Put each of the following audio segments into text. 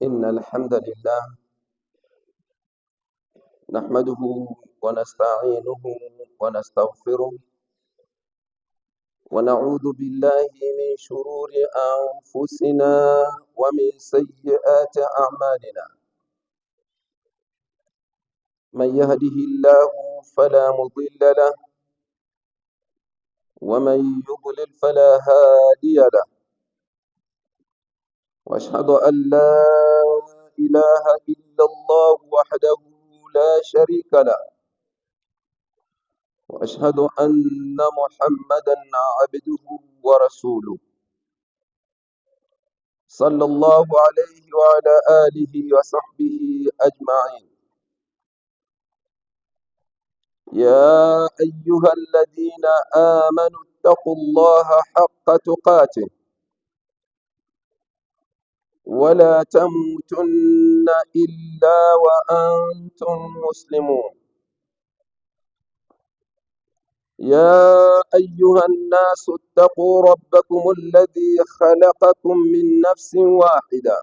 إن الحمد لله نحمده ونستعينه ونستغفره ونعوذ بالله من شرور أنفسنا ومن سيئات أعمالنا. من يهده الله فلا مضل له ومن يضلل فلا هادي له. وأشهد أن لا إله إلا الله وحده لا شريك له، وأشهد أن محمدا عبده ورسوله صلى الله عليه وعلى آله وصحبه أجمعين. يا أيها الذين آمنوا اتقوا الله حق تقاته ولا تموتن إلا وأنتم مسلمون. يا أيها الناس اتقوا ربكم الذي خلقكم من نفس واحدة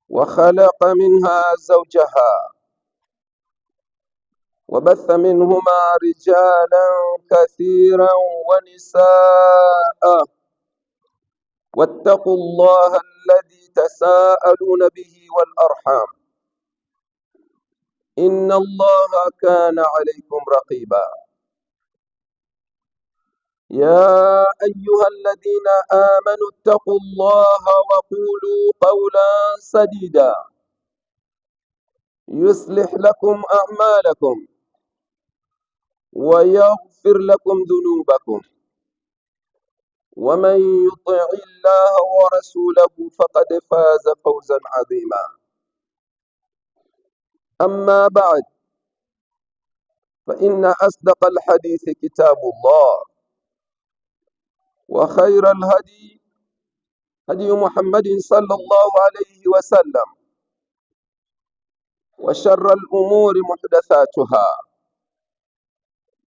وخلق منها زوجها وبث منهما رجالا كثيرا ونساء، واتقوا الله الذي تساءلون به والأرحام إن الله كان عليكم رقيبا. يا أيها الذين آمنوا اتقوا الله وقولوا قولا سديدا يصلح لكم أعمالكم ويغفر لكم ذنوبكم، ومن يطع الله ورسوله فقد فاز فوزا عظيما. أما بعد، فإن أصدق الحديث كتاب الله، وخير الهدي هدي محمد صلى الله عليه وسلم، وشر الأمور محدثاتها،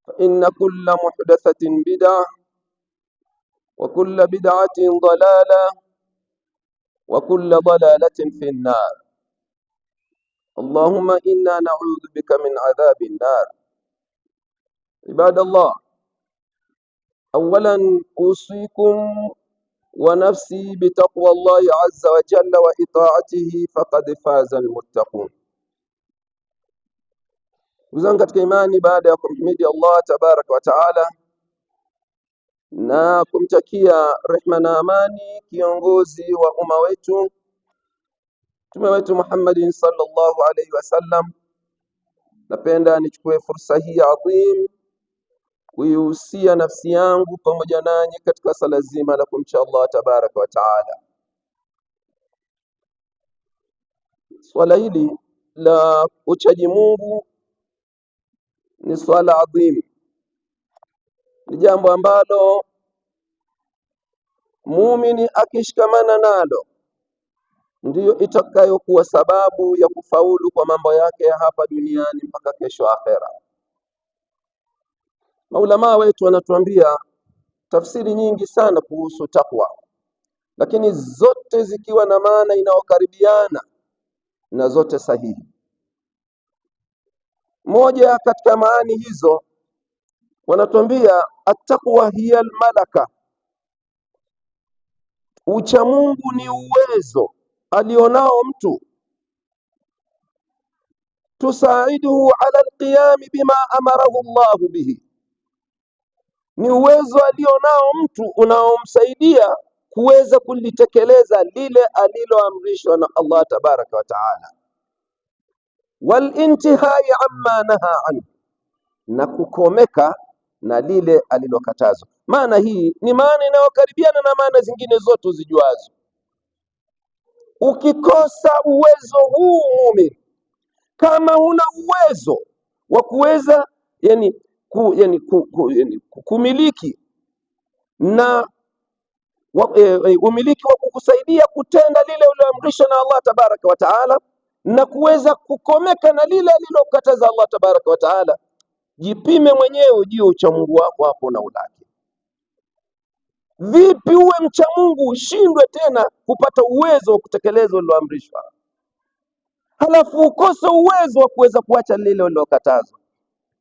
فإن كل محدثة بدعة وكل بدعة ضلالة وكل ضلالة في النار. اللهم إنا نعوذ بك من عذاب النار. عباد الله، أولا أوصيكم ونفسي بتقوى الله عز وجل وإطاعته فقد فاز المتقون. Uzangu katika imani, baada ya kumhimidi Allah tabaraka wa taala na kumtakia rehma na amani kiongozi wa umma wetu Mtume wetu Muhammadin sallallahu alaihi wasallam, napenda nichukue fursa hii adhim kuihusia nafsi yangu pamoja nanyi katika sala zima la kumcha Allah tabaraka wa taala. Swala hili la uchaji Mungu ni swala adhim, ni jambo ambalo muumini akishikamana nalo ndiyo itakayokuwa sababu ya kufaulu kwa mambo yake ya hapa duniani mpaka kesho akhera. Maulama wetu wanatuambia tafsiri nyingi sana kuhusu takwa, lakini zote zikiwa na maana inayokaribiana na zote sahihi. Moja katika maani hizo wanatuambia at-taqwa hiya al-malaka, ucha Mungu ni uwezo alionao mtu tusaiduhu ala alqiyam bima amarahu Allah bihi, ni uwezo alionao mtu unaomsaidia kuweza kulitekeleza lile aliloamrishwa na Allah tabaraka wa taala, wal intihai amma naha anhu, na kukomeka na lile alilokatazwa. Maana hii ni maana inayokaribiana na maana zingine zote uzijuazo. Ukikosa uwezo huu muumini, kama huna uwezo wa kuweza kumiliki na umiliki wa kukusaidia kutenda lile ulioamrishwa na Allah tabaraka wa taala na kuweza kukomeka na lile alilokataza Allah tabaraka wa taala, jipime mwenyewe ujue ucha Mungu wako hapo na ulaki. Vipi uwe mcha Mungu ushindwe tena kupata uwezo wa kutekeleza uliloamrishwa, halafu ukose uwezo wa kuweza kuacha lile ulilokatazwa?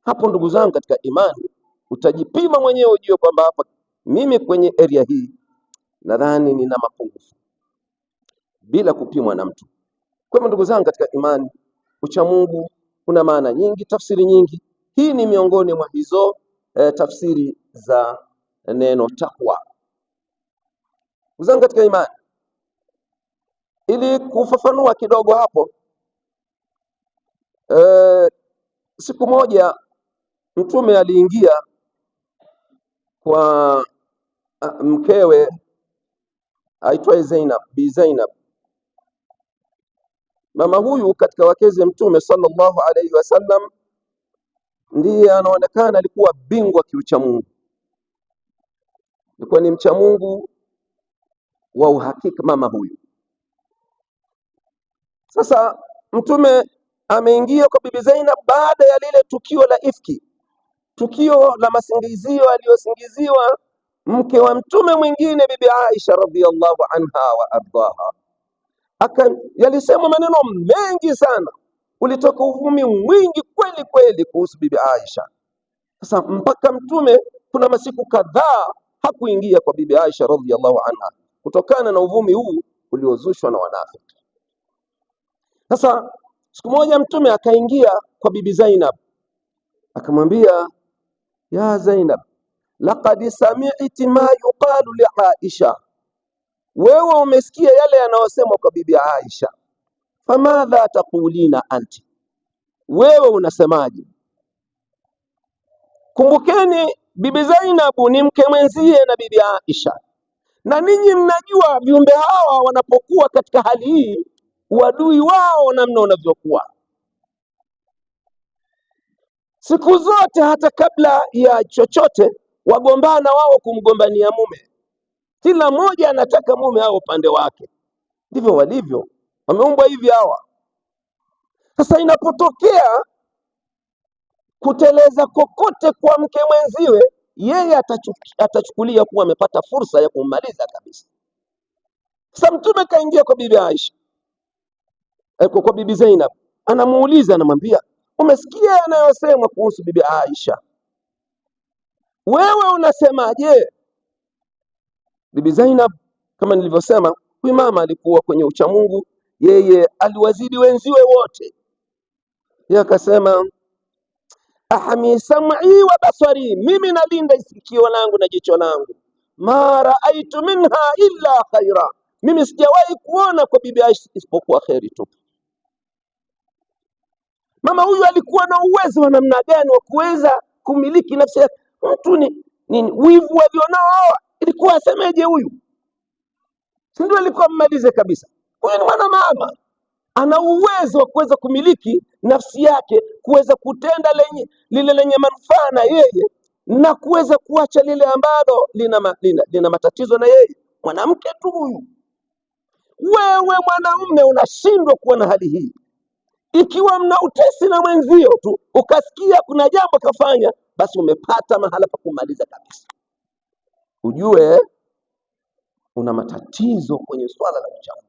Hapo ndugu zangu katika imani, utajipima mwenyewe ujue kwamba hapa mimi kwenye area hii nadhani nina mapungufu, bila kupimwa na mtu. Kwa hivyo ndugu zangu katika imani, ucha Mungu kuna maana nyingi, tafsiri nyingi. Hii ni miongoni mwa hizo tafsiri za neno takwa. Ndugu zangu katika imani, ili kufafanua kidogo hapo, siku moja Mtume aliingia kwa mkewe aitwaye Zainab, Bi Zainab. Mama huyu katika wakezi Mtume sallallahu alaihi wasallam ndiye anaonekana alikuwa bingwa kiucha Mungu, alikuwa ni mcha Mungu wa uhakika mama huyu. Sasa Mtume ameingia kwa Bibi Zainab baada ya lile tukio la ifki, tukio la masingizio aliyosingiziwa mke wa Mtume mwingine Bibi Aisha radhiallahu anha wa ardaha. Yalisemwa maneno mengi sana, ulitoka uvumi mwingi kweli kweli kuhusu Bibi Aisha. Sasa mpaka Mtume kuna masiku kadhaa hakuingia kwa Bibi Aisha radhiallahu anha kutokana na uvumi huu uliozushwa na wanafiki. Sasa siku moja Mtume akaingia kwa Bibi Zainab akamwambia, ya Zainab, laqad sami'ti ma yuqalu li Aisha, wewe umesikia yale yanayosemwa kwa Bibi Aisha. Famadha taqulina anti, wewe unasemaje? Kumbukeni Bibi Zainabu ni mke mwenzie na Bibi Aisha, na ninyi mnajua viumbe hawa wanapokuwa katika hali hii uadui wao namna unavyokuwa. Siku zote hata kabla ya chochote wagombana wao kumgombania mume, kila mmoja anataka mume hao upande wake. Ndivyo walivyo, wameumbwa hivi hawa. Sasa inapotokea kuteleza kokote kwa mke mwenziwe, yeye atachukulia kuwa amepata fursa ya kummaliza kabisa. Sasa Mtume kaingia kwa Bibi Aisha, kwa Bibi Zainab, anamuuliza, anamwambia, umesikia yanayosemwa kuhusu Bibi Aisha, wewe unasemaje? Bibi Zainab, kama nilivyosema, huyu mama alikuwa kwenye uchamungu, yeye aliwazidi wenziwe wote. Yeye akasema, ahami sam'i wa basari, mimi nalinda sikio langu na jicho langu, ma raaitu minha illa khaira, mimi sijawahi kuona kwa Bibi Aisha isipokuwa khairi tu. Mama huyu alikuwa na uwezo wa namna gani wa kuweza kumiliki nafsi yake? Mtu ni wivu alionao hawa, ilikuwa asemeje huyu? Si ndio alikuwa mmalize kabisa. Huyu ni mwana mama, ana uwezo wa kuweza kumiliki nafsi yake, kuweza kutenda lile lenye manufaa na yeye, na kuweza kuacha lile ambalo lina matatizo na yeye. Mwanamke tu huyu. Wewe mwanamume unashindwa kuwa na hali hii. Ikiwa mna utesi na mwenzio tu, ukasikia kuna jambo kafanya, basi umepata mahala pa kumaliza kabisa, ujue una matatizo kwenye swala la uchamungu.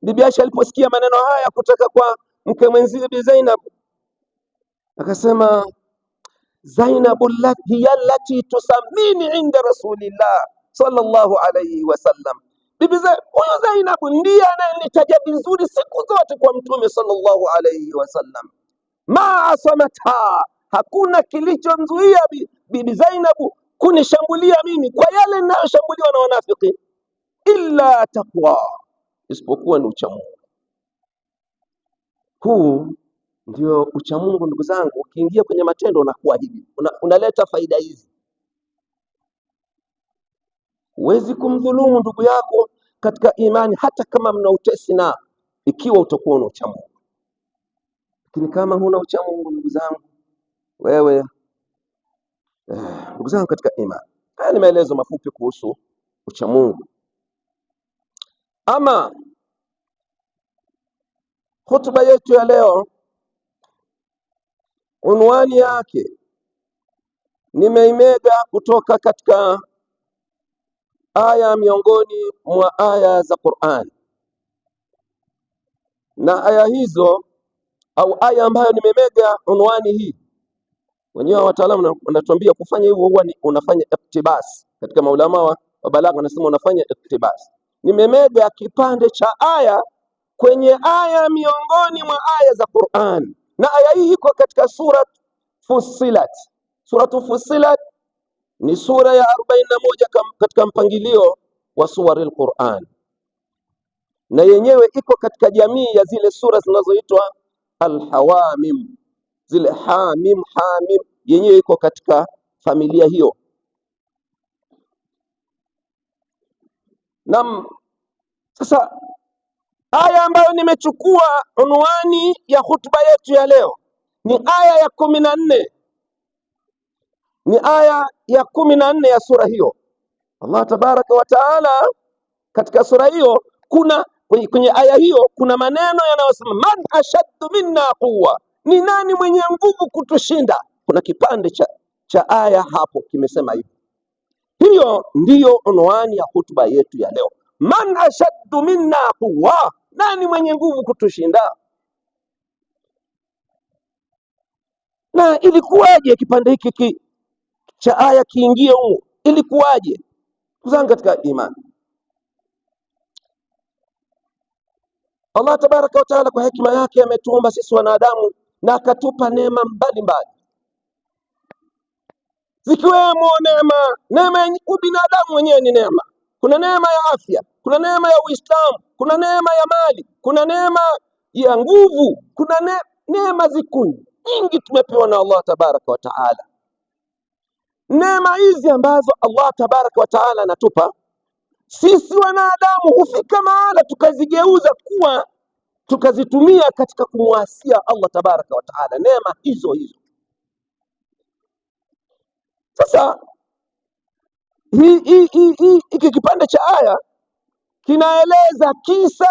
Bibi Aisha aliposikia maneno haya kutoka kwa mke mwenzie Bi Zainab, akasema, Zainabu hiya allati tusamini inda Rasulillah sallallahu alayhi wasallam, huyo Zainabu ndiye anayenitaja vizuri siku zote kwa Mtume sallallahu alayhi wasallam. Ma asamatha, hakuna kilichomzuia Bibi Zainabu kunishambulia mimi kwa yale ninayoshambuliwa na wanafiki, illa taqwa, isipokuwa ni uchamungu. Huu ndio uchamungu ndugu zangu. Ukiingia kwenye matendo unakuwa hivi, unaleta faida hizi. Huwezi kumdhulumu ndugu yako katika imani hata kama mna utesi, na ikiwa utakuwa na uchamungu. Lakini kama huna uchamungu ndugu zangu, wewe ndugu zangu katika imani, haya ni maelezo mafupi kuhusu uchamungu. Ama hotuba yetu ya leo, unwani yake Nimeimega kutoka katika aya miongoni mwa aya za Qur'an, na aya hizo au aya ambayo nimemega unwani hii, wenyewe wataalamu wanatuambia kufanya hivyo huwa unafanya iktibas. Katika maulama wa balagha wanasema unafanya iktibas. Nimemega kipande cha aya kwenye aya miongoni mwa aya za Qur'an, na aya hii iko katika surat Fussilat. Suratu Fussilat ni sura ya 41 katika mpangilio wa suwaril Qur'an, na yenyewe iko katika jamii ya zile sura zinazoitwa Alhawamim, zile hamim, yenyewe iko katika familia hiyo. Naam, sasa aya ambayo nimechukua unwani ya hutuba yetu ya leo ni aya ya 14, ni aya ya 14 ya sura hiyo. Allah tabaraka wa taala katika sura hiyo kwenye aya hiyo kuna maneno yanayosema man ashaddu minna quwwa, ni nani mwenye nguvu kutushinda. Kuna kipande cha aya hapo kimesema hivyo. Hiyo ndiyo unwani ya hutuba yetu ya leo, man ashaddu minna quwwa, nani mwenye nguvu kutushinda. Na ilikuwaje kipande hiki cha aya kiingie huko? Ilikuwaje? Kuzanga katika imani, Allah tabaraka wa taala kwa hekima yake ametuumba sisi wanadamu na akatupa neema mbalimbali, zikiwemo neema ya ubinadamu wenyewe ni neema. Kuna neema ya afya, kuna neema ya Uislamu, kuna neema ya mali, kuna neema ya nguvu, kuna neema zikuni nyingi tumepewa na Allah tabaraka wa taala. Neema hizi ambazo Allah tabaraka wa taala anatupa sisi wanadamu hufika mahala tukazigeuza kuwa tukazitumia katika kumwasia Allah tabaraka wa taala neema hizo. Sasa hiki kipande cha aya kinaeleza kisa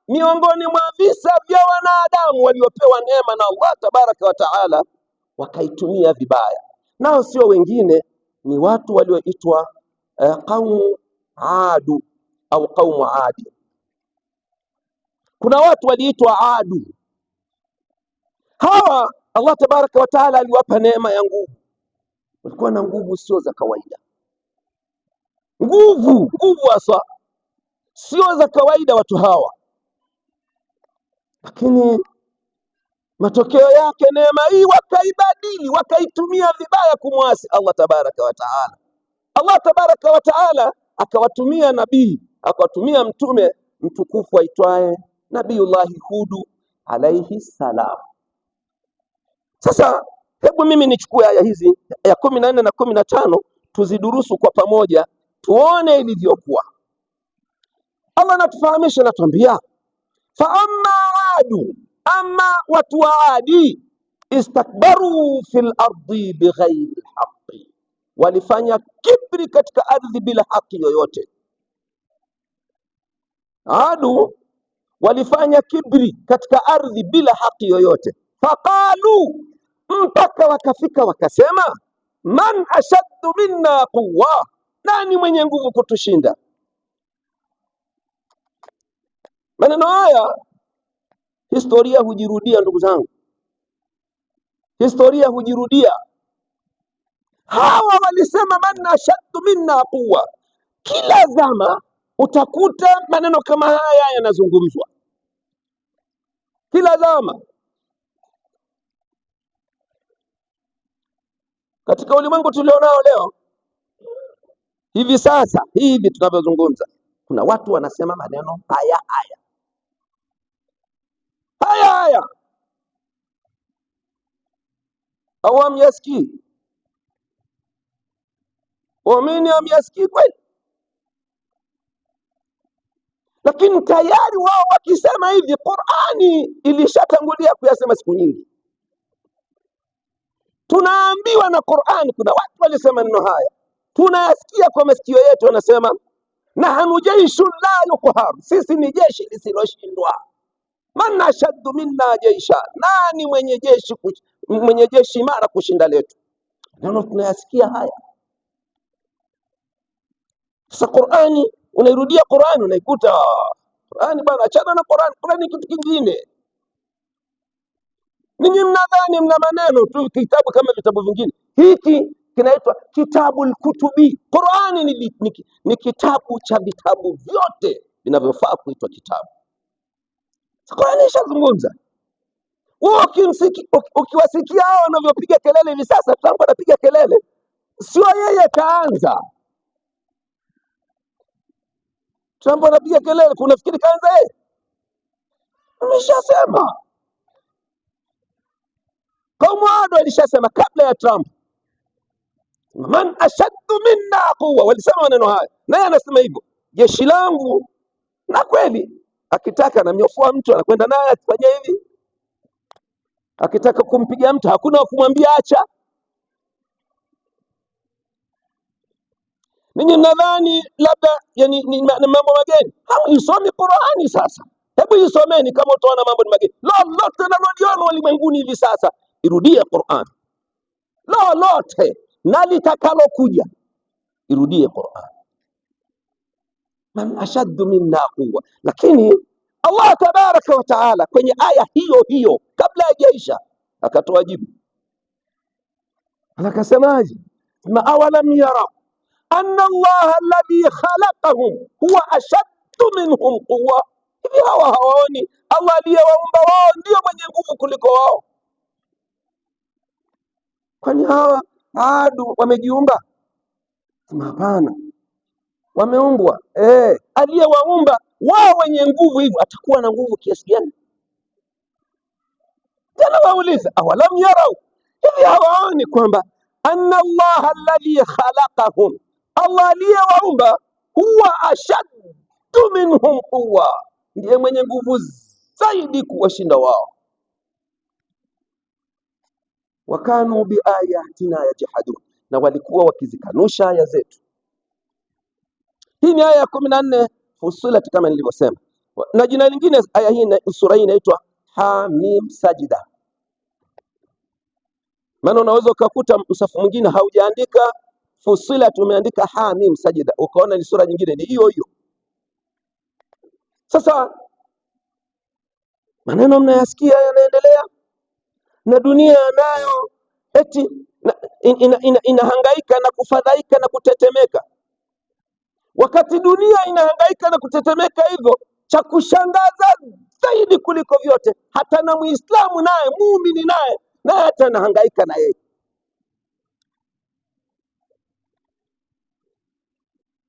miongoni mwa visa vya wanadamu waliopewa neema na Allah tabaraka wa taala wakaitumia vibaya, nao sio wengine ni watu walioitwa qaumu Adu au qaumu Adi. Kuna watu waliitwa Adu. Hawa Allah tabaraka wa taala aliwapa neema ya nguvu, walikuwa na nguvu sio za kawaida, nguvu hasa sio za kawaida watu hawa, lakini matokeo yake neema hii wakaibadili, wakaitumia vibaya kumwasi Allah tabaraka wa taala. Allah tabaraka wa taala akawatumia nabii, akawatumia mtume mtukufu aitwaye Nabiyullahi Hudu alaihi salam. Sasa hebu mimi nichukue aya hizi ya 14 na 15 tuzidurusu kwa pamoja tuone ilivyokuwa. Allah anatufahamisha, anatuambia fa amma adu, ama watu wa Adi, istakbaru fil ardi bighairi haqqi, walifanya kibri katika ardhi bila haki yoyote. Adu walifanya kibri katika ardhi bila haki yoyote. Faqalu, mpaka wakafika wakasema, man ashaddu minna quwwa, nani mwenye nguvu kutushinda. Maneno haya historia hujirudia, ndugu zangu, historia hujirudia. Hawa walisema man ashaddu minna quwwa, kila zama utakuta maneno kama haya yanazungumzwa, kila zama. Katika ulimwengu tulionao leo hivi sasa hivi tunavyozungumza, kuna watu wanasema maneno haya au amyasikii, waamini amyasikii kweli, lakini tayari wao wakisema hivi Qur'ani ilishatangulia kuyasema siku nyingi. Tunaambiwa na Qur'ani kuna watu walisema maneno haya, tunayasikia kwa masikio yetu, wanasema nahnu jaishun la yuqhar, sisi ni jeshi lisiloshindwa. Man ashaddu minna jaisha, nani mwenye jeshi imara kushinda letu. Ndio tunayasikia haya. Sasa Qur'ani, unairudia Qur'ani unaikuta Qur'ani bwana, achana na Qur'ani. Qur'ani ni kitu kingine. Ninyi mnadhani mna maneno tu, kitabu kama vitabu vingine. Hiki kinaitwa kitabul kutubi. Qur'ani ni kitabu cha vitabu vyote vinavyofaa kuitwa kitabu. Qur'ani ishazungumza. Wewe ukiwasikia hao wanavyopiga kelele hivi sasa, Trump anapiga kelele, sio yeye kaanza. Trump anapiga kelele, kunafikiri kaanza yeye? Ameshasema. Kaumu Ado alishasema kabla ya Trump, man ashaddu minna quwwa, walisema maneno haya, naye anasema hivyo, jeshi langu. Na kweli akitaka anamnyofua mtu anakwenda naye akifanya hivi, akitaka kumpiga mtu hakuna kumwambia acha. Ninyi mnadhani labda yani ni mambo mageni? Haisomi Qur'ani. Sasa hebu isomeni kama utaona mambo ni mageni. Lolote linaloliona ulimwenguni hivi sasa, irudie Qur'an. Lolote na litakalokuja, irudie Qur'an. Man ashaddu minna quwwa. Lakini Allah tabaraka wa taala kwenye aya hiyo hiyo kabla hajaisha akatoa jibu, akasemaje? Ma awalam yara anna Allah alladhi khalaqahum huwa ashaddu minhum quwwa. Hivi hawaoni Allah aliyewaumba wao ndio mwenye nguvu kuliko wao? Kwani hawa Adu wamejiumba? Hapana, wameumbwa. Aliyewaumba wao wenye nguvu hivyo atakuwa na nguvu kiasi gani? Tena wauliza, awalam yarau, hivi hawaoni kwamba anna Allah alladhi khalaqahum, Allah aliyewaumba, huwa ashaddu minhum quwwa, ndiye mwenye nguvu zaidi kuwashinda wao. Wakanu biayatina yajhadun, na walikuwa wakizikanusha aya zetu. Hii ni aya ya 14 Fussilat kama nilivyosema, na jina lingine aya hii, sura hii inaitwa Hamim Sajida. Maana unaweza ukakuta msafu mwingine haujaandika Fussilat, umeandika Hamim Sajida, ukaona ni sura nyingine, ni hiyo hiyo. Sasa maneno mnayasikia yanaendelea, na dunia nayo eti inahangaika na kufadhaika na kutetemeka. Wakati dunia inahangaika na kutetemeka hivyo, cha kushangaza zaidi kuliko vyote, hata na Muislamu naye, muumini naye hata anahangaika na yeye.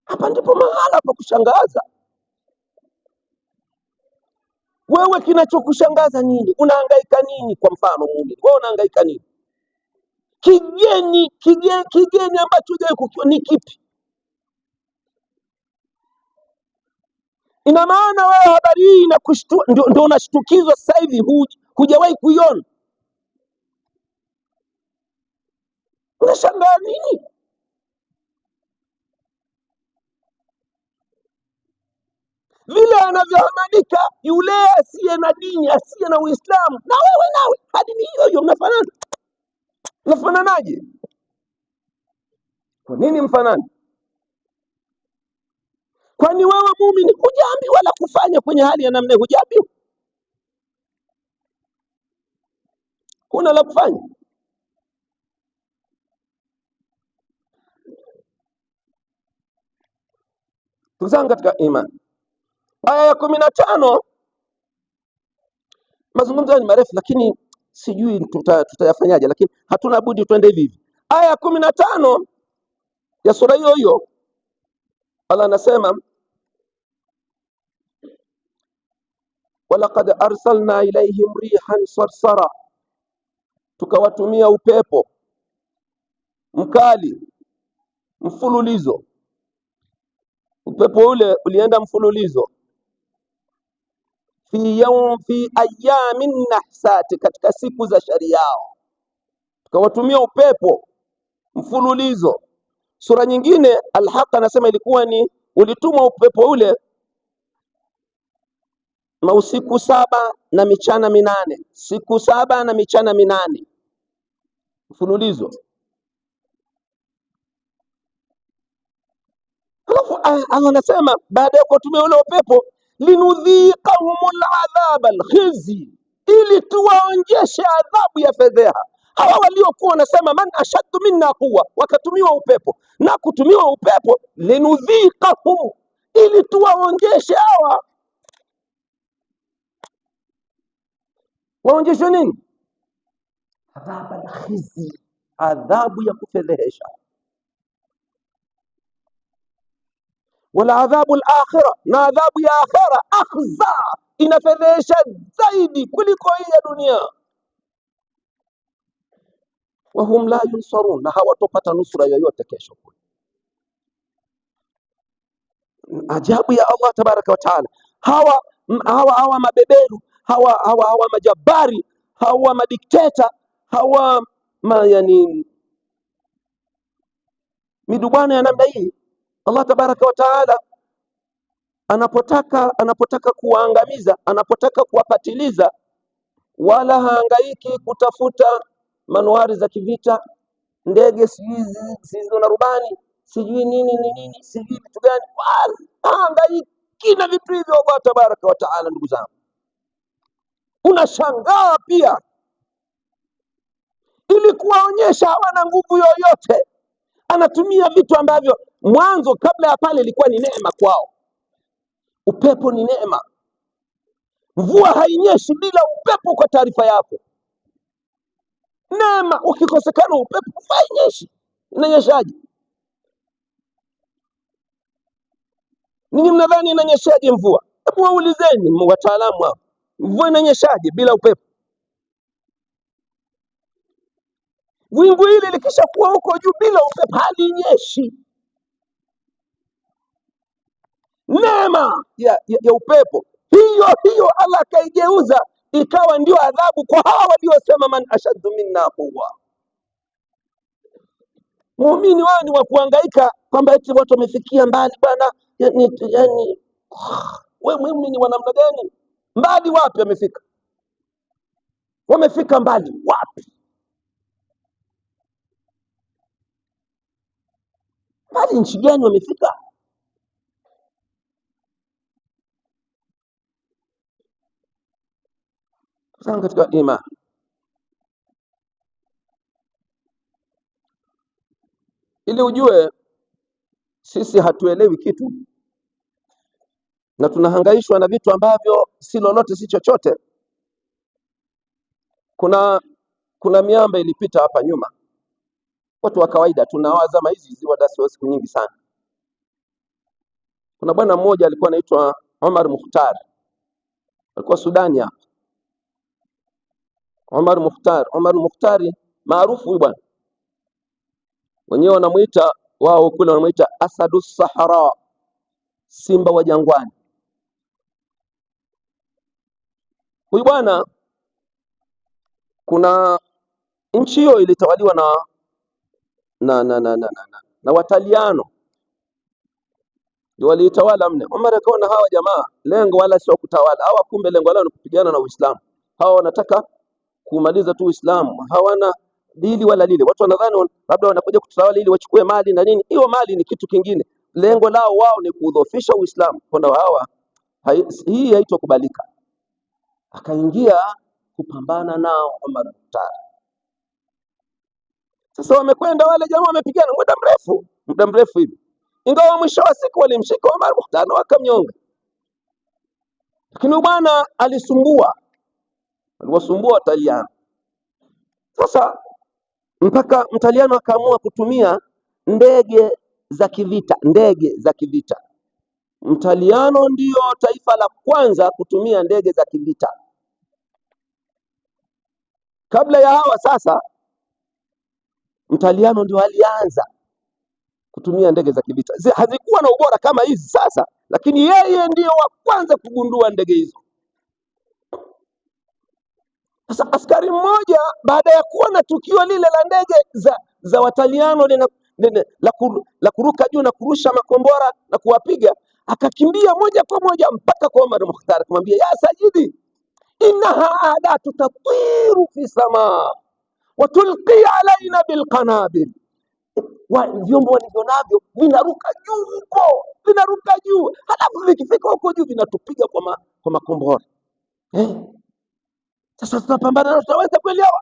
Hapa ndipo mahala pa kushangaza. Wewe kinachokushangaza nini? Unahangaika nini? Kwa mfano muumini, wewe unahangaika nini? Kigeni ambacho hujawahi kukiona ni kipi? Ina maana wewe habari hii inakushtua, ndio unashtukizwa sasa hivi, hujawahi kuiona. Unashangaa nini? Vile anavyohamanika yule asiye na dini, asiye na Uislamu, na wewe nawe hadi ni hiyo hiyo, mnafanana. Mnafananaje? Kwa nini mfanani? Kwani wewe muumini hujaambiwa wala kufanya kwenye hali ya namna, hujaambiwa? Kuna la kufanya? Tuzanga katika imani, aya ya 15. Mazungumzo ni marefu, lakini sijui tutayafanyaje, lakini hatuna budi twende hivi hivi. Aya ya 15 ya sura hiyo hiyo, Allah anasema, walaqad arsalna ilaihim rihan sarsara, tukawatumia upepo mkali mfululizo. Upepo ule ulienda mfululizo, fi ayamin nahsati, katika siku za shari yao, tukawatumia upepo mfululizo. Sura nyingine Al-Haqq anasema ilikuwa ni ulitumwa upepo ule mausiku 7 na michana 8, siku 7 na michana 8 mfululizo. Alafu anasema baada ya kuwatumia ule upepo, linudhiqahumul adhaba alkhizi, ili tuwaonjeshe adhabu ya fedheha. Hawa waliokuwa wanasema man ashaddu minna quwwa, wakatumiwa upepo na kutumiwa upepo, linudhiqahum, ili tuwaonjeshe hawa. Waonjeshe nini? Adhaba alkhizi, adhabu ya kufedhehesha. Wala adhabu al-akhirah, na adhabu ya akhira, akhza, inafedhesha zaidi kuliko hii ya dunia. Wahum la yunsarun, na hawatopata nusura yoyote kesho. Ajabu ya Allah tabaraka wa taala. Hawa mabeberu, hawa majabari, hawa madikteta, yani midubwana ya namna hii, Allah tabaraka wa taala anapotaka kuwaangamiza, anapotaka kuwapatiliza, wala haangaiki kutafuta manuari za kivita, ndege zisizo na rubani, sijui nini, sijui vitu gani, wala haangaiki na vitu hivyo. Allah tabaraka wa taala, ndugu zangu, unashangaa pia, ili kuwaonyesha hawana nguvu yoyote, anatumia vitu ambavyo mwanzo kabla ya pale ilikuwa ni neema kwao. Upepo ni neema. Mvua hainyeshi bila upepo, kwa taarifa yako. Neema, ukikosekana upepo hainyeshi. Inanyeshaje? Ninyi mnadhani inanyeshaje mvua? Hebu waulizeni wataalamu hao, mvua inanyeshaje bila upepo? Wingu hili likishakuwa huko juu bila upepo halinyeshi. Neema ya upepo hiyo Allah akaigeuza ikawa ndio adhabu kwa hawa waliosema man ashaddu minna quwwa. Muumini wao ni wa kuhangaika kwamba eti watu wamefikia mbali bwana, yani wewe muumini wa namna gani? Mbali wapi wamefika? Wamefika mbali wapi? Mbali nchi gani wamefika? Sana katika imani, ili ujue sisi hatuelewi kitu na tunahangaishwa na vitu ambavyo si lolote, si chochote. Kuna miamba ilipita hapa nyuma, watu wa kawaida tunawazama hizi ziwa Dasi siku nyingi sana. Kuna bwana mmoja alikuwa anaitwa Omar Mukhtar, alikuwa Sudani hapa. Omar Mukhtari maarufu huyu bwana, wenyewe wanamuita wao kule, wanamuita Asadu Sahara, simba wa jangwani. Huyu bwana, kuna nchi hiyo ilitawaliwa na Wataliano, ndio waliitawala mne. Omar akaona hawa jamaa lengo wala sio kutawala hawa, kumbe lengo lao ni kupigana na Uislamu. Hawa wanataka kumaliza tu Uislamu, hawana dili wala lile. Watu wanadhani labda wanakuja kutawala ili wachukue mali na nini. Hiyo mali ni kitu kingine, lengo lao wao ni kudhoofisha Uislamu. Kwenda hawa hii haitokubalika. Akaingia kupambana nao Omar Mukhtar. Sasa wamekwenda wale jamaa, wamepigana muda mrefu hivi, ingawa mwisho wa siku walimshika Omar Mukhtar na wakamnyonga. Lakini bwana aliwasumbua Wataliano. Sasa mpaka Mtaliano akaamua kutumia ndege za kivita. Mtaliano ndiyo taifa la kwanza kutumia ndege za kivita. Kabla ya hawa sasa, Mtaliano ndio alianza kutumia ndege za kivita. Hazikuwa na ubora kama hizi sasa, lakini yeye ndiyo wa kwanza kugundua ndege hizo. Sasa askari mmoja baada ya kuona tukio lile la ndege za Wataliano la kuruka juu na kurusha makombora na kuwapiga, akakimbia moja kwa moja mpaka kwa Omar Mukhtar, kumwambia ya Sajidi, innaha adatu tatiru fi samaa wa tulqi alaina bilqanabil, vyombo walivyo navyo vinaruka juu huko, vinaruka juu, halafu vikifika huko juu vinatupiga kwa makombora. Sasa tunapambana na tutaweza kweli hawa?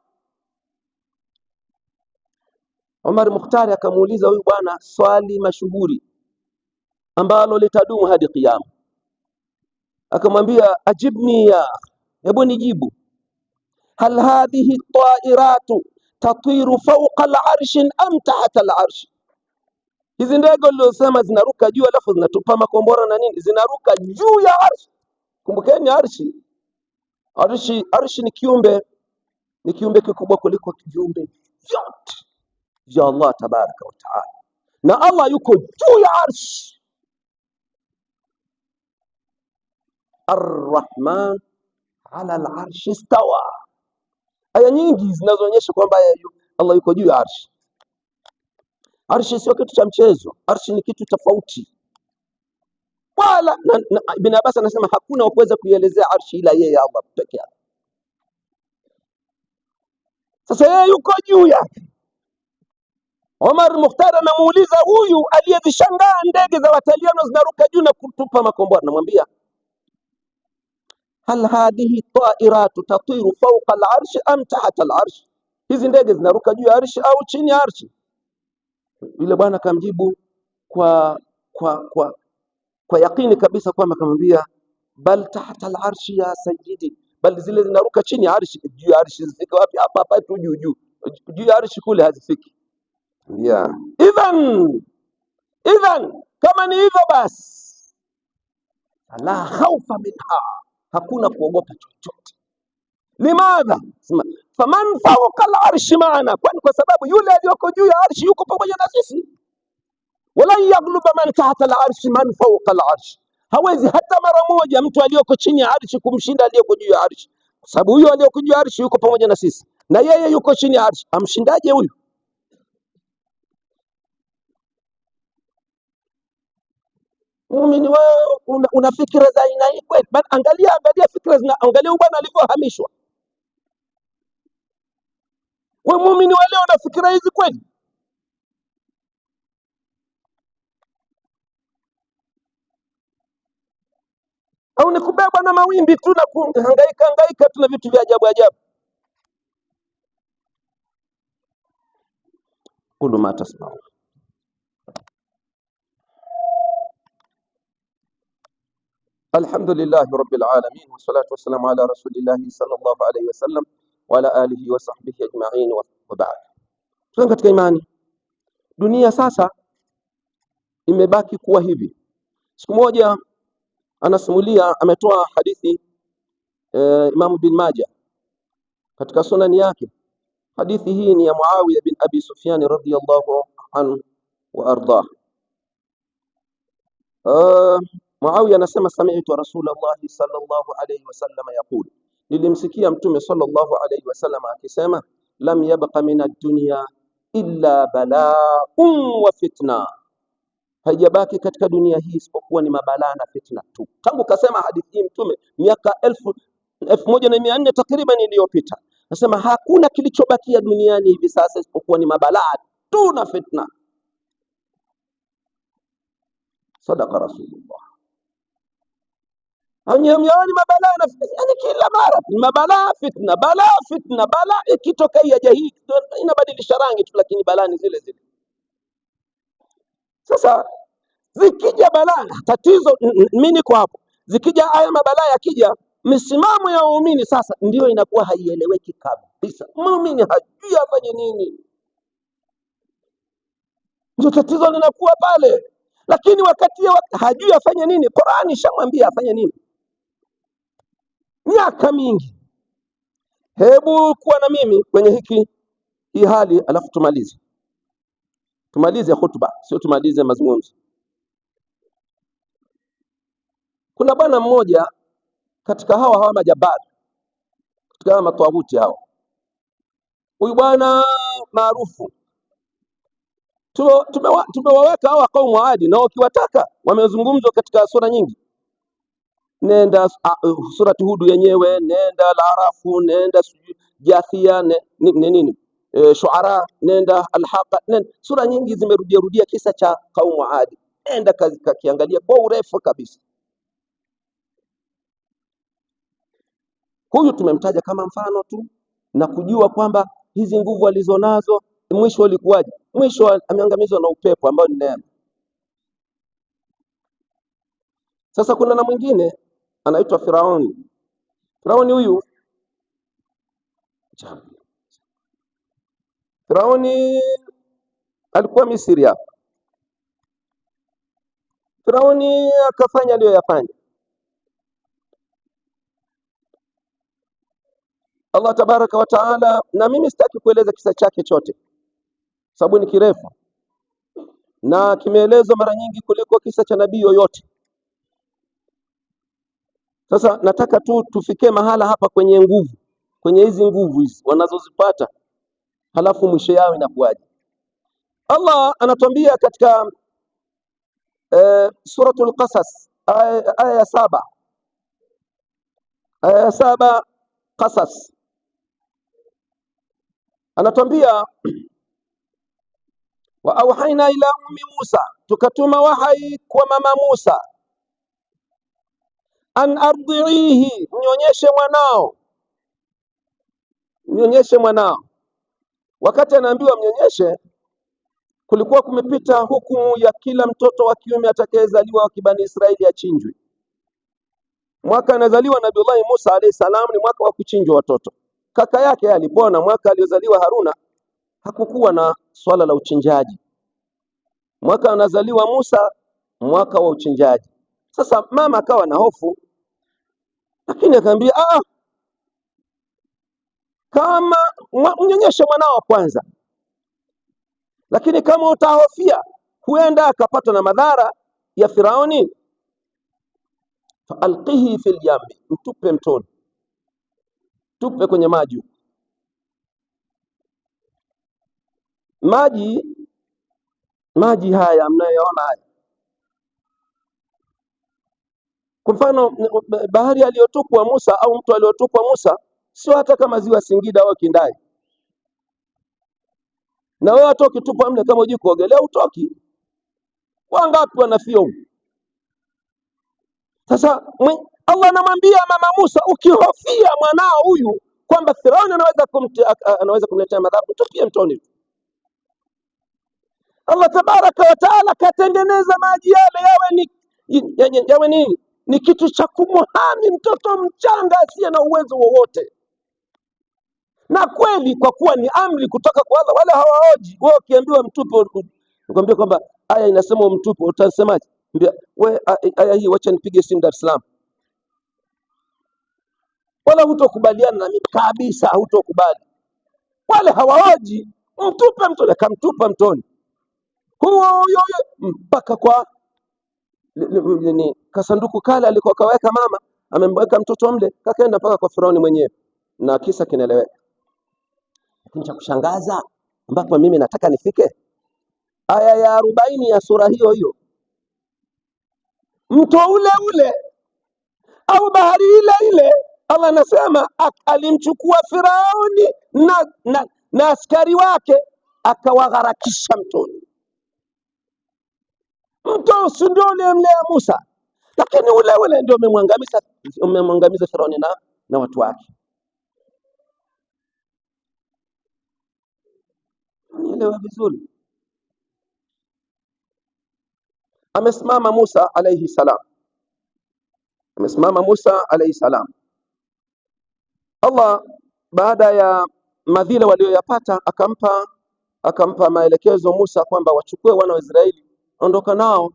Omar Mukhtari akamuuliza huyu bwana swali mashuhuri ambalo litadumu hadi kiyama. Akamwambia, ajibni hebu nijibu, hal hadhihi tairatu tatiru fawqa al-arsh am tahta al-arsh? Hizi ndege ulizosema zinaruka juu alafu zinatupa makombora na nini, zinaruka juu ya arshi. Kumbukeni arshi ni kiumbe kikubwa kuliko viumbe vyote vya Allah tabaraka wa taala, na Allah yuko juu ya arshi. Ar-Rahman ala al-arshi istawa. Aya nyingi zinazoonyesha kwamba Allah yuko juu ya arshi. Arshi sio kitu cha mchezo, arshi ni kitu tofauti. Wala Ibn Abbas anasema hakuna wa kuweza kuielezea arshi ila yeye Allah peke yake. Sasa yeye yuko juu yake. Omar Mukhtari anamuuliza huyu aliyezishangaa ndege za Wataliano zinaruka juu na kutupa makombora, namwambia, hal hadhihi tairatu tatiru fawqa al-arshi am tahta al-arshi? Hizi ndege zinaruka juu ya arshi au chini ya arshi? Yule bwana akamjibu kwa yakini kabisa kwamba, akamwambia, bal tahta al-arshi ya sayyidi, bali zile zinaruka chini ya arshi. Juu ya arshi zifika wapi? Hapa tu juu ya arshi kule hazifiki. Idhan kama ni hivyo basi, la khawfa minha, hakuna kuogopa chochote. Limadha? Faman fawqa al-arshi maana, kwani kwa sababu yule aliyoko juu ya arshi yuko pamoja na sisi. Wala yaghluba man tahta al-arshi man fawqa al-arshi, hawezi hata mara moja mtu aliyoko chini ya arshi kumshinda aliyoko juu ya arshi, kwa sababu huyo aliyoko juu ya arshi yuko pamoja na sisi na yeye yuko chini ya arshi. Amshindaje huyu? Muumini wewe una fikra za aina hii kweli? Angalia fikra angalia bwana alivyohamishwa. Wewe muumini wa leo una fikra hizi kweli? Au ni kubebwa na mawimbi tu na kuhangaika tu na vitu vya ajabu ajabu? Qulu ma tasma'un. Alhamdulillahi rabbil alamin, wassalatu wassalamu ala rasulillahi sallallahu alayhi wasallam wa ala alihi wa sahbihi ajma'in, wa ba'd. Tunga katika imani, dunia sasa imebaki kuwa hivi. Siku moja anasimulia, ametoa hadithi Imam bin Majah katika sunani yake. Hadithi hii ni ya Muawiya bin Abi Sufyan radhiyallahu anhu wa ardah. Muawiya anasema, sami'tu Rasulullah sallallahu alayhi wasallam yaqul, nilimsikia Mtume sallallahu alayhi wasallam akisema, lam yabqa min ad-dunya illa bala'un wa fitna, haijabaki katika dunia hii isipokuwa ni mabalaa na fitna tu. Tangu kasema hadithi hii Mtume miaka 1400 takriban iliyopita, nasema hakuna kilichobakia duniani hivi sasa isipokuwa ni mabalaa tu na fitna. Sadaqa Rasulullah. Yaani mabalaa na fitna, yani kila mara mabalaa fitna, balaa ikitoka ya hii inabadilisha rangi tu, lakini balaa ni zile zile. Sasa zikija balaa, tatizo mimi niko hapo, zikija haya mabalaa yakija, misimamo ya waumini sasa ndio inakuwa haieleweki kabisa. Muumini hajui afanye nini, ndio tatizo linakuwa pale. Lakini wakati hajui afanye nini, Qur'ani ishamwambia afanye nini miaka mingi. Hebu kuwa na mimi kwenye hii hali, alafu tumalize hutuba, sio tumalize mazungumzo. Kuna bwana mmoja katika hawa majabari, katika hawa matawuti hawa. Huyu bwana maarufu, tumewaweka hawa kaumu Adi, na ukiwataka wamezungumzwa katika sura nyingi. Nenda surati Hudu yenyewe, nenda Al-Arafu, nenda Jathia, nini Shuara, nenda Alhaqa, nenda sura nyingi zimerudia kisa cha kaumu Adi, nenda kakiangalia kwa urefu kabisa. Huyu tumemtaja kama mfano tu na kujua kwamba hizi nguvu alizonazo mwisho ulikuwaje. Mwisho ameangamizwa na upepo ambao ni neema. Sasa kuna na mwingine anaitwa Firauni. Firauni huyu, Firauni alikuwa Misri hapa. Firauni akafanya aliyoyafanya. Allah tabaraka wa taala, na mimi sitaki kueleza kisa chake chote sababu ni kirefu na kimeelezwa mara nyingi kuliko kisa cha nabii yoyote. Sasa nataka tu tufikie mahala hapa kwenye nguvu, kwenye hizi nguvu hizi wanazozipata, halafu mwisho yao inakuwaje. Allah anatuambia katika Suratul Qasas aya ya 7, aya ya 7 Qasas, anatuambia wa auhaina ila ummi Musa, tukatuma wahai kwa mama Musa, an ardhihi, mnyonyeshe mwanao, mnyonyeshe mwanao. Wakati anaambiwa mnyonyeshe, kulikuwa kumepita hukumu ya kila mtoto wa kiume atakayezaliwa wa kibani Israeli achinjwe. Mwaka anazaliwa Nabiullahi Musa alayhi salam ni mwaka wa kuchinjwa watoto. Kaka yake alipona mwaka aliozaliwa Haruna, hakukuwa na swala la uchinjaji. Mwaka anazaliwa Musa, mwaka wa uchinjaji. Sasa mama akawa na hofu, lakini akaambia kama mnyonyeshe mwanao kwanza, lakini kama utahofia huenda akapatwa na madhara ya Firauni, faalqihi fil yambi, mtupe mtoni, tupe kwenye maji. Maji haya mnayoona haya, kwa mfano bahari aliyotupwa Musa au mtu aliyotupwa Musa sio hata kama ziwa Singida au Kindai. Na wewe hata ukitupwa mle kama hujui kuogelea utoki. Wangapi wanafia huko? Sasa Allah anamwambia mama Musa, ukihofia mwanao huyu kwamba Firauni anaweza kumletea madhara, mtupie mtoni. Allah tabaraka wa taala katengeneza maji yale yawe nini? Ni kitu cha kumuhami mtoto mchanga asiye na uwezo wowote. Na kweli kwa kuwa ni amri kutoka kwa Allah, wala hawaoji. Wewe ukiambiwa mtupe, nikwambia kwamba aya inasema mtupe, utasemaje? Mbia wewe aya hii wacha nipige simu Dar es Salaam. Wala hutokubaliana na mimi kabisa, hutokubali. Wale hawaoji, mtupe mtoni, akamtupa mtoni. Huyo mpaka kwa kasanduku kale alikuwa kaweka mama, amemweka mtoto mle, kakaenda mpaka kwa Firauni mwenyewe, na kisa kinaeleweka. Lakini cha kushangaza ambapo mimi nataka nifike, aya ya 40 ya sura hiyo hiyo, mto ule ule au bahari ile ile, Allah anasema alimchukua Firauni na askari wake akawagharakisha mtoni. Mto si ndio ulimlea Musa, lakini ule ule ndio umemwangamiza Firauni na watu wake. Nielewa vizuri. Amesimama Musa alayhi salam, Allah baada ya madhila walioyapata akampa maelekezo Musa kwamba wachukue wana wa Israeli, ondoka nao.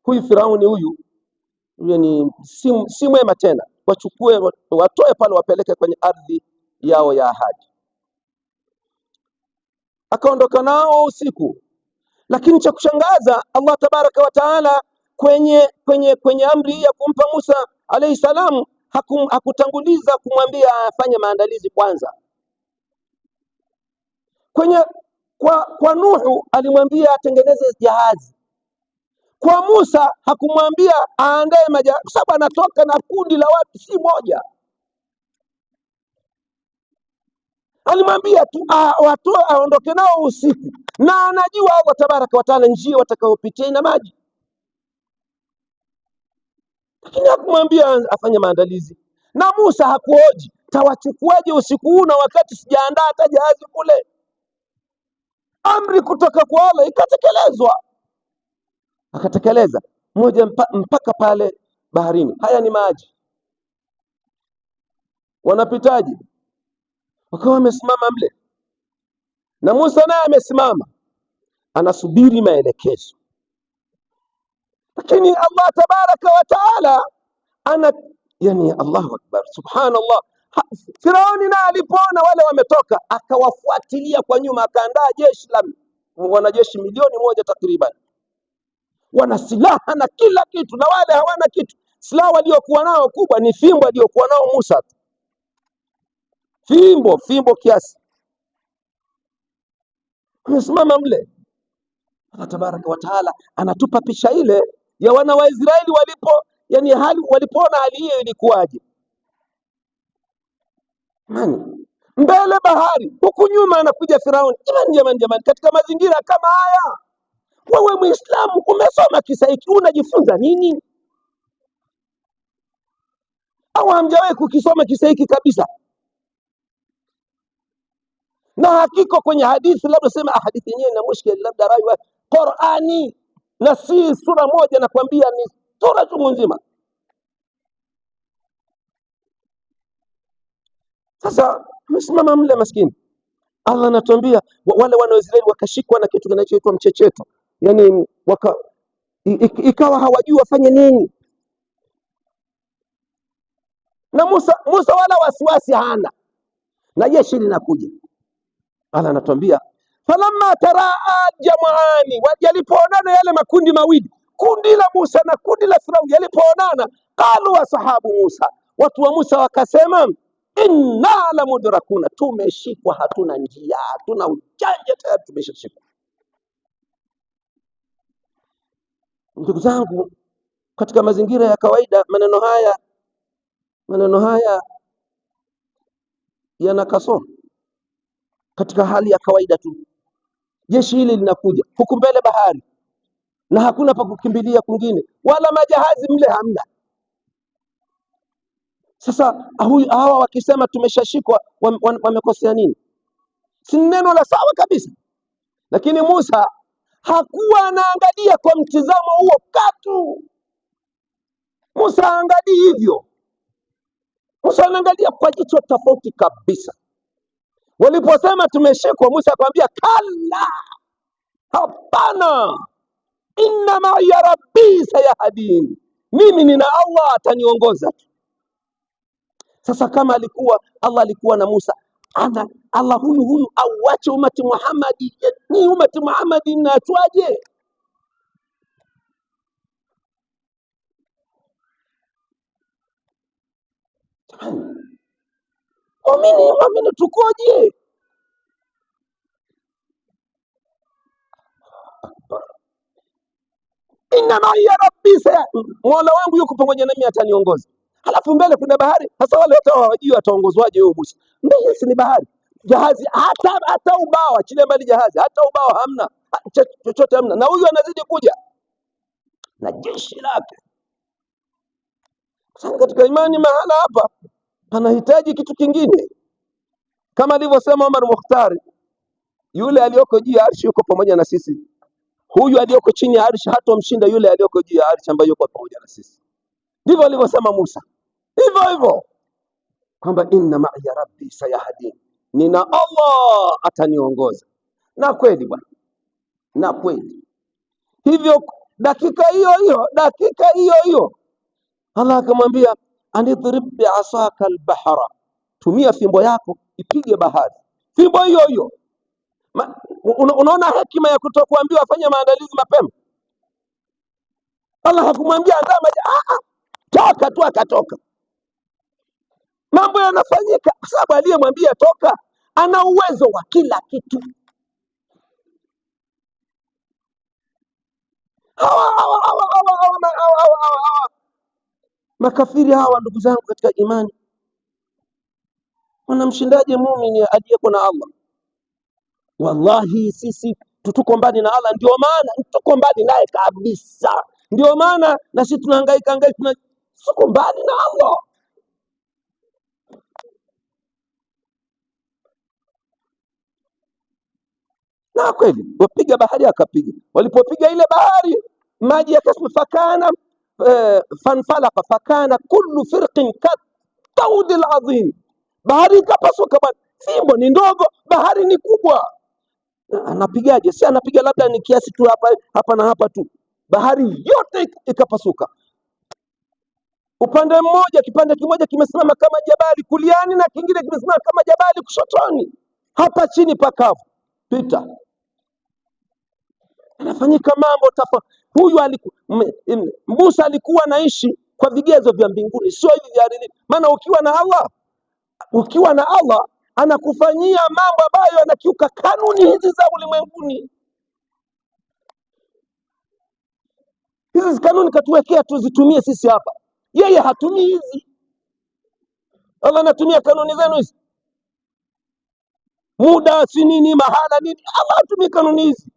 Huyu Firauni huyu ni si mwema tena, wachukue watoe pale, wapeleke kwenye ardhi yao ya ahadi. Akaondoka nao usiku, lakini cha kushangaza Allah tabaraka wa taala kwenye amri ya kumpa Musa alayhi salam hakutanguliza kumwambia afanye maandalizi kwanza. Kwa Nuhu alimwambia atengeneze jahazi. Kwa Musa hakumwambia aandae majahazi, kwa sababu anatoka na kundi la watu si moja. Alimwambia tu watoe aondoke nao usiku, na anajua Allah tabaraka wa taala njia watakayopitia ina maji, lakini hakumwambia afanye maandalizi. Na Musa hakuoji tawachukuaje usiku huu na wakati sijaandaa hata jahazi kule. Amri kutoka kwa Allah ikatekelezwa, akatekeleza moja mpaka pale baharini. Haya ni maji, wanapitaje? Wakawa wamesimama mle, na Musa naye amesimama anasubiri maelekezo. Lakini Allah tabaraka wa taala yani, Allahu akbar, subhanallah. Firauni naye alipoona wale wametoka, akawafuatilia kwa nyuma, akaandaa jeshi la wanajeshi 1,000,000 takriban, wana silaha na kila kitu, na wale hawana kitu. Silaha waliokuwa nao kubwa ni fimbo aliyokuwa nao Musa, fimbo kiasi. Amesimama mle, Allah tabaraka wa taala anatupa picha ile ya wana wa Israeli walipoona hali hiyo ilikuwaje. Mbele bahari, huku nyuma anakuja Firauni. Jamani, katika mazingira kama haya, wewe Muislamu umesoma kisa hiki, unajifunza nini? Au hamjawahi kukisoma kisa hiki kabisa? Na hakika kwenye hadithi, labda sema hadithi yenyewe na mushkil, labda rai wa Qur'ani, na si sura moja, nakwambia ni sura chungu nzima. Sasa msimama mle maskini, Allah anatuambia wale wana wa Israeli wakashikwa na kitu kinachoitwa mchecheto, yani ikawa hawajui wafanye nini. Na Musa wala wasiwasi hana, na jeshi linakuja. Allah anatuambia falamma taraa jamaani, yalipoonana yale makundi mawili, kundi la Musa na kundi la Firauni, yalipoonana, qalu wasahabu Musa, watu wa Musa wakasema, inna la mudrakuna, tumeshikwa, hatuna njia, hatuna ujanja, tayari tumeshashikwa. Ndugu zangu, katika mazingira ya kawaida maneno haya yana kasoro. Katika hali ya kawaida tu, jeshi hili linakuja, huku mbele bahari, na hakuna pa kukimbilia kwingine, wala majahazi mle hamna. Sasa hawa wakisema tumeshashikwa, wamekosea nini? Si neno la sawa kabisa. Lakini Musa hakuwa anaangalia kwa mtizamo huo katu. Musa haangalii hivyo. Musa anaangalia kwa jicho tofauti kabisa. Waliposema tumeshikwa, Musa akamwambia kalla, hapana, inna ma'iya rabbi sayahdin, mimi nina Allah ataniongoza. Sasa kama Allah alikuwa na Musa, Allah huyu auache umati Muhammadi, ni umati Muhammadi naachwaje? Amini tukoje? Inna ma'iya rabbi, Mola wangu yuko pamoja nami ataniongoza. Halafu mbele kuna bahari. Sasa wale wote hawajui ataongozwaje huyo Musa. Mbele si ni bahari, jahazi hata ubao, achilia mbali jahazi, hata ubao hamna, chochote hamna, na huyu anazidi kuja na jeshi lake. Sasa katika imani mahala hapa panahitaji kitu kingine, kama alivyosema Omar Mukhtari, yule aliyoko juu ya arshi yuko pamoja na sisi, huyu aliyoko chini ya arshi hatomshinda yule aliyoko juu ya arshi ambaye yuko pamoja na sisi. Ndivyo alivyosema Musa, hivyo kwamba inna ma'iya rabbi sayahdin, nina Allah ataniongoza. Na kweli bwana, na kweli hivyo. Dakika hiyo Allah akamwambia, anidhrib bi'asaka al-bahra, tumia fimbo yako ipige bahari. Fimbo hiyo. Unaona hekima ya kutokuambiwa afanye maandalizi mapema. Allah hakumwambia andaa maji, toka tu, akatoka. Mambo yanafanyika kwa sababu aliyemwambia toka ana uwezo wa kila kitu. Hawa makafiri hawa, ndugu zangu katika imani, Wanamshindaje muumini aliyeko na Allah? Wallahi sisi tuko mbali na Allah, ndio maana tuko mbali naye kabisa. Ndio maana na sisi tunahangaika tuko mbali na Allah. Na kweli wapiga bahari, akapiga. Walipopiga ile bahari, maji yakasema fakana fanfalaka fakana kullu firqin katawdi alazim, bahari ikapasuka. Fimbo ni ndogo, bahari ni kubwa. Anapigaje? Si anapiga labda ni kiasi tu hapa na hapa tu, bahari yote ikapasuka. Upande mmoja, kipande kimoja kimesimama kama jabali kuliani na kingine kimesimama kama jabali kushotoni. Hapa chini pakavu, pita anafanyika mambo huyu Musa alikuwa anaishi kwa vigezo vya mbinguni, sio hivi vya ardhini. Maana ukiwa na Allah anakufanyia mambo ambayo yanakiuka kanuni hizi za ulimwenguni. Hizi kanuni katuwekea tuzitumie sisi hapa, yeye hatumii hizi. Allah anatumia kanuni zenu hizi, muda si nini, mahala nini. Allah hatumii kanuni hizi.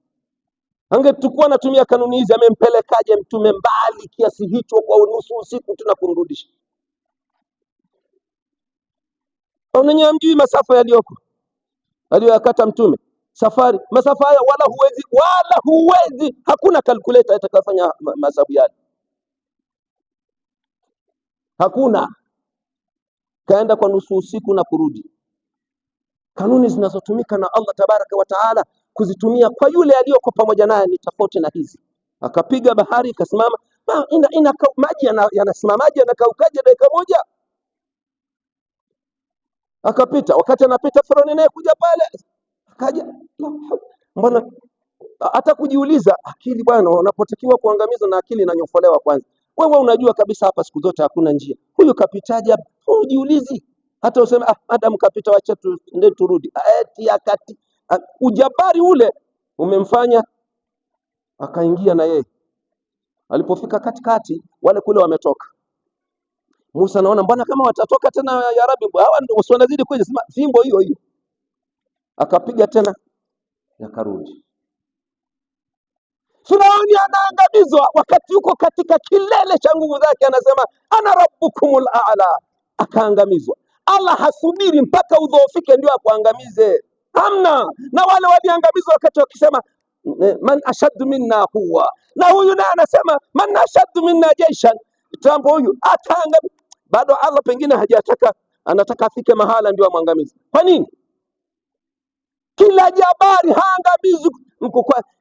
Angetukua anatumia kanuni hizi, amempelekaje mtume mbali kiasi hicho kwa nusu usiku tunakumrudisha? Unenye amjui masafa yaliyoko aliyoyakata mtume, safari masafa haya, wala huwezi, hakuna calculator itakayofanya masafu yale, hakuna. Kaenda kwa nusu usiku na kurudi. Kanuni zinazotumika na Allah tabaraka wa taala kuzitumia kwa yule aliyoko pamoja naye ni tofauti na hizi. Akapiga bahari ikasimama, maji yanasimamaje? Yanakaukaje dakika moja? Akapita. Wakati anapita Firauni naye kuja pale, akaja. Mbona hata kujiuliza akili bwana, unapotakiwa kuangamizwa na akili inanyofolewa kwanza. Wewe unajua kabisa hapa siku zote hakuna njia, huyu kapitaje hapa? Ujiulizi hata useme Adam kapita, wacha ndio turudi. Eti akati ujabari ule umemfanya akaingia na yeye. Alipofika katikati, wale kule wametoka. Musa anaona mbona kama watatoka tena, ya Rabbi, hawa ndio wanazidi kuja, sema fimbo hiyo hiyo. Akapiga tena, yakarudi. Firauni anaangamizwa wakati yuko katika kilele cha nguvu zake, anasema ana rabbukumul a'la, akaangamizwa. Allah hasubiri mpaka udhoofike ndio akuangamize, hamna. Na wale waliangamizwa wakati wakisema man ashaddu minna quwwa, na huyu naye anasema man ashaddu minna jaishan, tambo huyu ataangamizwa. Bado Allah pengine hajataka, anataka afike mahala ndio amwangamize. Kwa nini? Kila jabari haangamizwi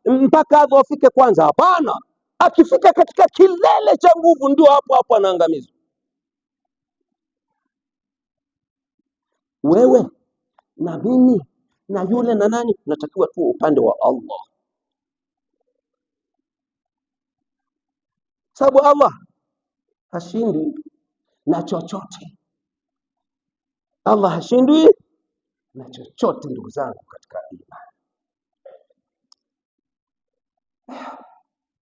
mpaka adhoofike kwanza, hapana. Akifika katika kilele cha nguvu ndio hapo anaangamizwa. Wewe na mimi na yule na nani tunatakiwa tu upande wa Allah, sababu Allah hashindwi na chochote. Allah hashindwi na chochote, ndugu zangu katika imani.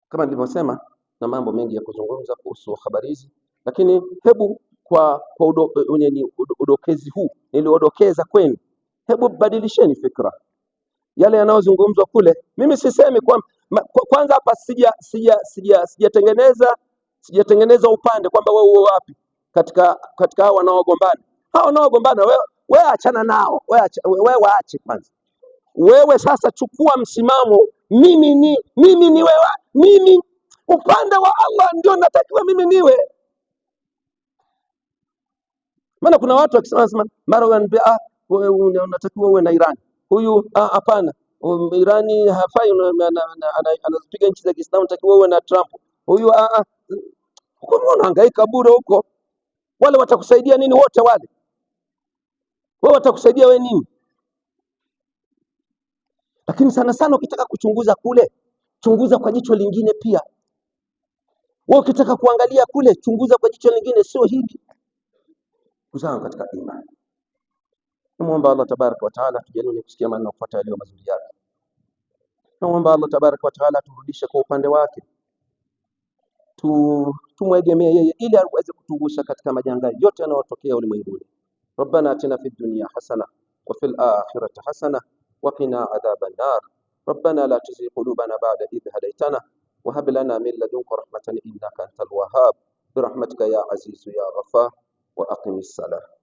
Kama nilivyosema, na mambo mengi ya kuzungumza kuhusu habari hizi, lakini hebu kwa udokezi huu niliodokeza kwenu, hebu badilisheni fikra. Yale yanayozungumzwa kule, mimi sisemi kwanza hapa sijatengeneza upande kwamba wewe uwe wapi katika hao wanaogombana. Hao wanaogombana wewe achana nao, wewe waache kwanza. Wewe sasa chukua msimamo, mimi ni wewe, mimi upande wa Allah ndio natakiwa mimi niwe. Maana kuna watu wakisema mara wewe unatakiwa uwe na Iran, huyu hapana, Irani hafai, anazipiga nchi za Kiislamu, natakiwa uwe na Trump, huyu huko unahangaika bure huko. Wale watakusaidia nini? Wote wale wewe watakusaidia wewe nini? Lakini sana sana ukitaka kuchunguza kule, chunguza kwa jicho lingine pia. Wewe ukitaka kuangalia kule, chunguza kwa jicho lingine, sio hili. Kuzaa katika imani. Namuomba Allah tabaraka wa taala tujalie kusikia maneno na kufuata yaliyo mazuri yake. Namuomba Allah tabaraka wa taala turudishe kwa upande wake, tumwegemee yeye ili aweze kutugusha katika majanga yote yanayotokea ulimwenguni. ربنا آتنا في الدنيا حسنة وفي الآخرة حسنة وقنا عذاب النار. ربنا لا تزغ قلوبنا بعد إذ هديتنا وهب لنا من لدنك رحمة إنك أنت الوهاب برحمتك يا عزيز يا غفار. وأقم الصلاة.